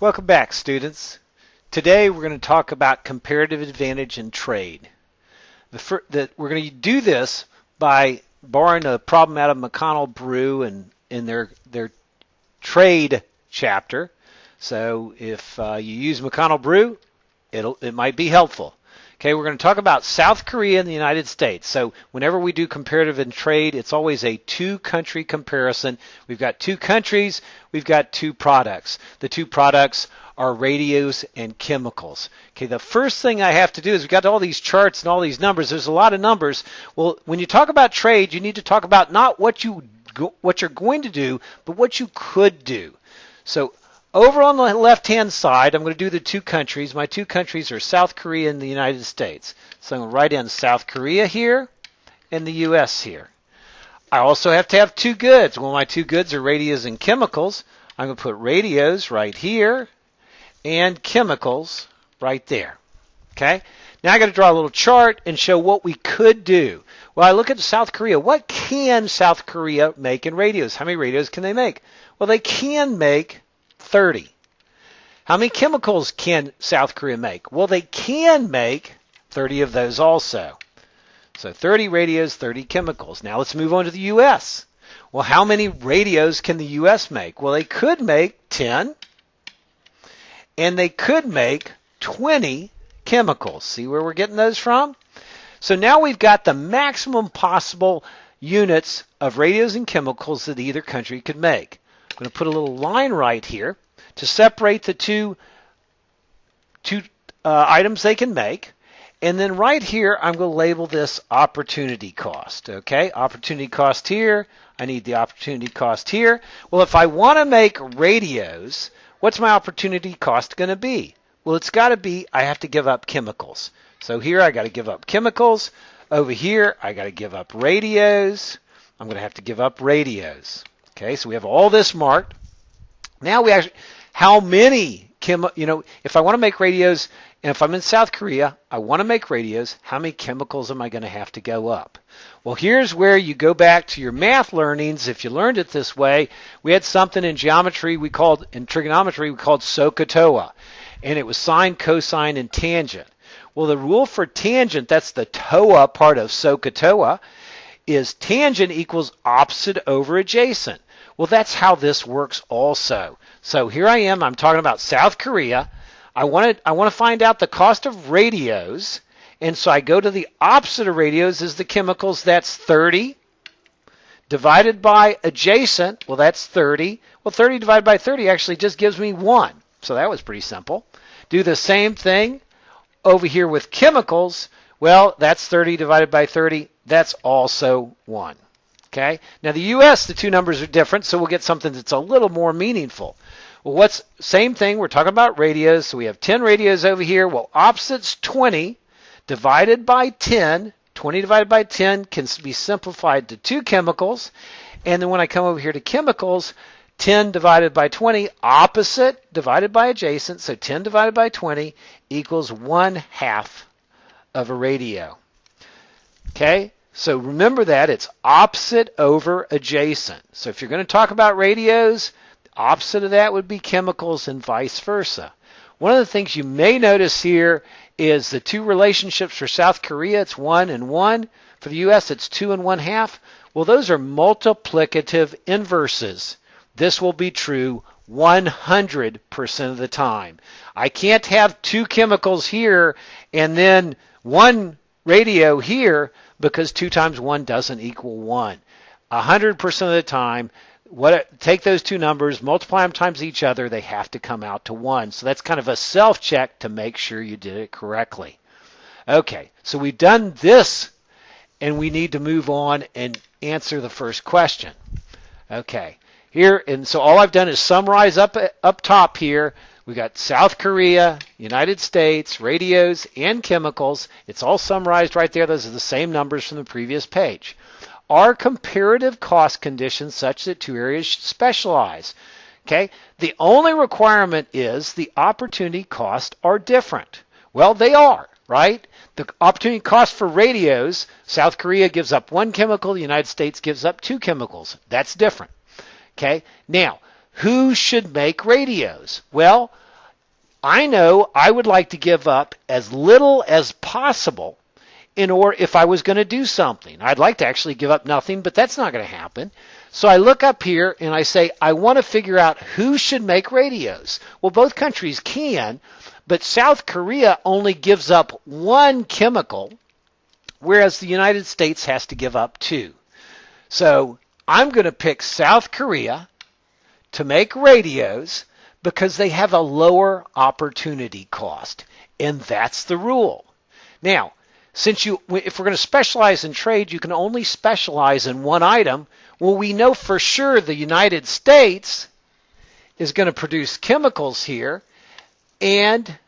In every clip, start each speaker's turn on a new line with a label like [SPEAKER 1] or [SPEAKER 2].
[SPEAKER 1] Welcome back, students. Today we're going to talk about comparative advantage in trade. We're going to do this by borrowing a problem out of McConnell Brew and in their trade chapter. So if you use McConnell Brew, it might be helpful. Okay, we're going to talk about South Korea and the United States. So whenever we do comparative in trade, it's always a two-country comparison. We've got two countries, we've got two products. The two products are radios and chemicals. Okay, the first thing I have to do is we've got all these charts and all these numbers. There's a lot of numbers. Well, when you talk about trade, you need to talk about not what you're going to do, but what you could do. So over on the left-hand side, I'm going to do the two countries. My two countries are South Korea and the United States. So I'm going to write in South Korea here and the U.S. here. I also have to have two goods. Well, my two goods are radios and chemicals. I'm going to put radios right here and chemicals right there. Okay? Now I got to draw a little chart and show what we could do. Well, I look at South Korea. What can South Korea make in radios? How many radios can they make? Well, they can make 30. How many chemicals can South Korea make? Well, they can make 30 of those also. So 30 radios, 30 chemicals. Now let's move on to the U.S. Well, how many radios can the U.S. make? Well, they could make 10, and they could make 20 chemicals. See where we're getting those from? So now we've got the maximum possible units of radios and chemicals that either country could make. I'm going to put a little line right here to separate the two items they can make. And then right here, I'm going to label this opportunity cost. Okay, opportunity cost here. I need the opportunity cost here. Well, if I want to make radios, what's my opportunity cost going to be? Well, it's got to be, I have to give up chemicals. So here I got to give up chemicals. Over here, I got to give up radios. I'm going to have to give up radios. Okay, so we have all this marked. Now we actually, how many if I want to make radios, and if I'm in South Korea, I want to make radios, how many chemicals am I going to have to go up? Well, here's where you go back to your math learnings. If you learned it this way, we had something in geometry in trigonometry we called SOHCAHTOA, and it was sine, cosine, and tangent. Well, the rule for tangent, that's the TOA part of SOHCAHTOA, is tangent equals opposite over adjacent. Well, that's how this works also. So here I am. I'm talking about South Korea. I want to find out the cost of radios, and so I go to the opposite of radios is the chemicals. That's 30 divided by adjacent. Well, that's 30. Well, 30 divided by 30 actually just gives me 1. So that was pretty simple. Do the same thing over here with chemicals. Well, that's 30 divided by 30. That's also 1. Okay? Now the U.S., the two numbers are different, so we'll get something that's a little more meaningful. Well, same thing, we're talking about radios, so we have 10 radios over here. Well, opposite's 20 divided by 10. 20 divided by 10 can be simplified to 2 chemicals. And then when I come over here to chemicals, 10 divided by 20, opposite divided by adjacent, so 10 divided by 20 equals 1/2 of a radio. Okay? So remember that it's opposite over adjacent. So if you're going to talk about radios, the opposite of that would be chemicals and vice versa. One of the things you may notice here is the two relationships for South Korea, it's 1 and 1. For the U.S., it's 2 and 1/2. Well, those are multiplicative inverses. This will be true 100% of the time. I can't have 2 chemicals here and then 1 radio here, because 2 times 1 doesn't equal 1. 100% of the time, take those two numbers, multiply them times each other, they have to come out to 1. So that's kind of a self-check to make sure you did it correctly. Okay, so we've done this, and we need to move on and answer the first question. Okay, here, and so all I've done is summarize up top here. We've got South Korea, United States, radios, and chemicals. It's all summarized right there. Those are the same numbers from the previous page. Are comparative cost conditions such that two areas should specialize? Okay. The only requirement is the opportunity costs are different. Well, they are, right? The opportunity cost for radios, South Korea gives up 1 chemical, the United States gives up 2 chemicals. That's different. Okay. Now, who should make radios? Well, I know I would like to give up as little as possible if I was going to do something. I'd like to actually give up nothing, but that's not going to happen. So I look up here and I say, I want to figure out who should make radios. Well, both countries can, but South Korea only gives up one chemical, whereas the United States has to give up two. So I'm going to pick South Korea to make radios because they have a lower opportunity cost, and that's the rule. Now, if we're going to specialize in trade, you can only specialize in one item. Well, we know for sure the United States is going to produce chemicals here, and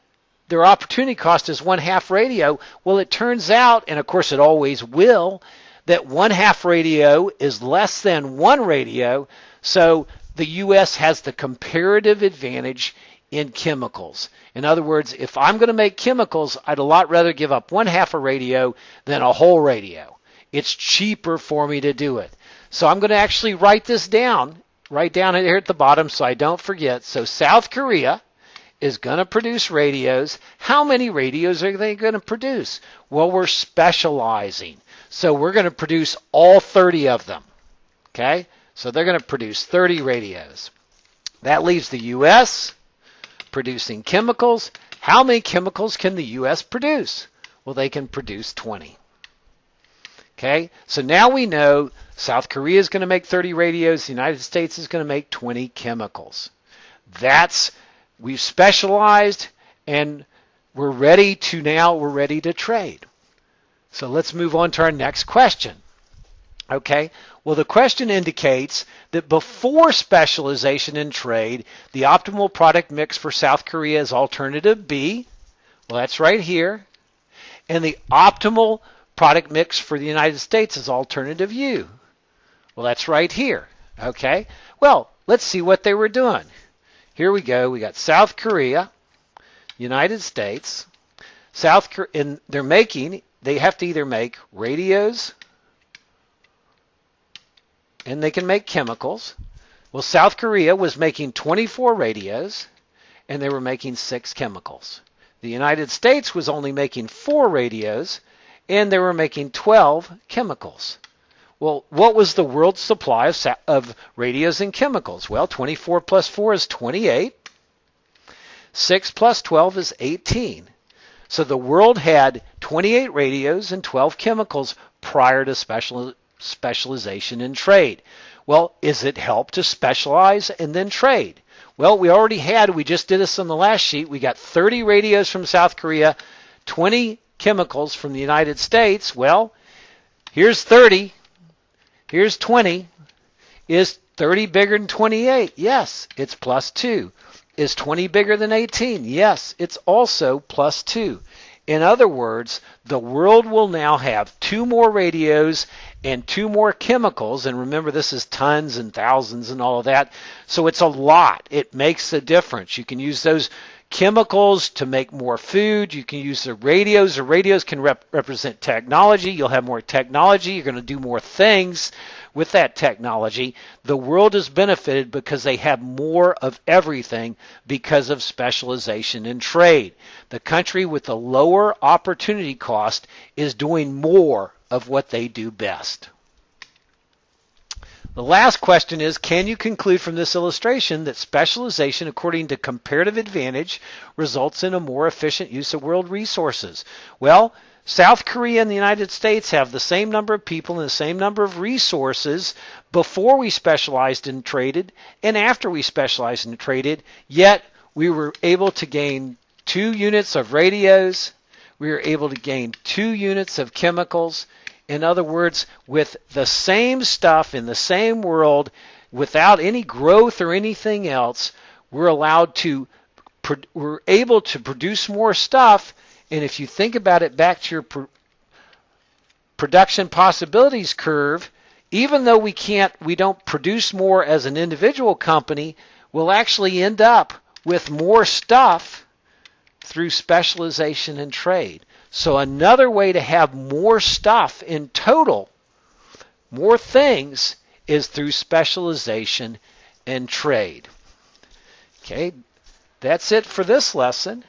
[SPEAKER 1] their opportunity cost is 1/2 radio. Well, it turns out, and of course it always will, that 1/2 radio is less than 1 radio, so the U.S. has the comparative advantage in chemicals. In other words, if I'm going to make chemicals, I'd a lot rather give up 1/2 a radio than a whole radio. It's cheaper for me to do it. So I'm going to actually write this down, right down here at the bottom so I don't forget. So South Korea is going to produce radios. How many radios are they going to produce? Well, we're specializing. So we're going to produce all 30 of them. Okay? So they're going to produce 30 radios. That leaves the U.S. producing chemicals. How many chemicals can the U.S. produce? Well, they can produce 20. Okay? So now we know South Korea is going to make 30 radios. The United States is going to make 20 chemicals. We've specialized, and we're ready to trade. So let's move on to our next question. Okay, well, the question indicates that before specialization in trade, the optimal product mix for South Korea is alternative B. Well, that's right here. And the optimal product mix for the United States is alternative U. Well, that's right here. Okay, well, let's see what they were doing. Here we go. We got South Korea, United States. And they have to either make radios, and they can make chemicals. Well, South Korea was making 24 radios, and they were making 6 chemicals. The United States was only making 4 radios, and they were making 12 chemicals. Well, what was the world supply of radios and chemicals? Well, 24 plus 4 is 28. 6 plus 12 is 18. So the world had 28 radios and 12 chemicals prior to specialization in trade. Well, is it help to specialize and then trade? Well, we just did this on the last sheet. We got 30 radios from South Korea, 20 chemicals from the United States. Well, here's 30. Here's 20. Is 30 bigger than 28? Yes, it's plus 2. Is 20 bigger than 18? Yes, it's also plus 2. In other words, the world will now have 2 more radios and 2 more chemicals. And remember, this is tons and thousands and all of that. So it's a lot. It makes a difference. You can use those chemicals to make more food. You can use the radios. The radios can represent technology. You'll have more technology. You're going to do more things with that technology. The world is benefited because they have more of everything because of specialization in trade. The country with the lower opportunity cost is doing more of what they do best. The last question is, can you conclude from this illustration that specialization according to comparative advantage results in a more efficient use of world resources? Well, South Korea and the United States have the same number of people and the same number of resources before we specialized and traded and after we specialized and traded, yet we were able to gain 2 units of radios, we were able to gain 2 units of chemicals. In other words, with the same stuff in the same world, without any growth or anything else, we're able to produce more stuff. And if you think about it back to your production possibilities curve, even though we don't produce more as an individual company, we'll actually end up with more stuff through specialization and trade. So another way to have more stuff in total, more things, is through specialization and trade. Okay, That's it for this lesson,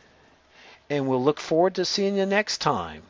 [SPEAKER 1] and we'll look forward to seeing you next time.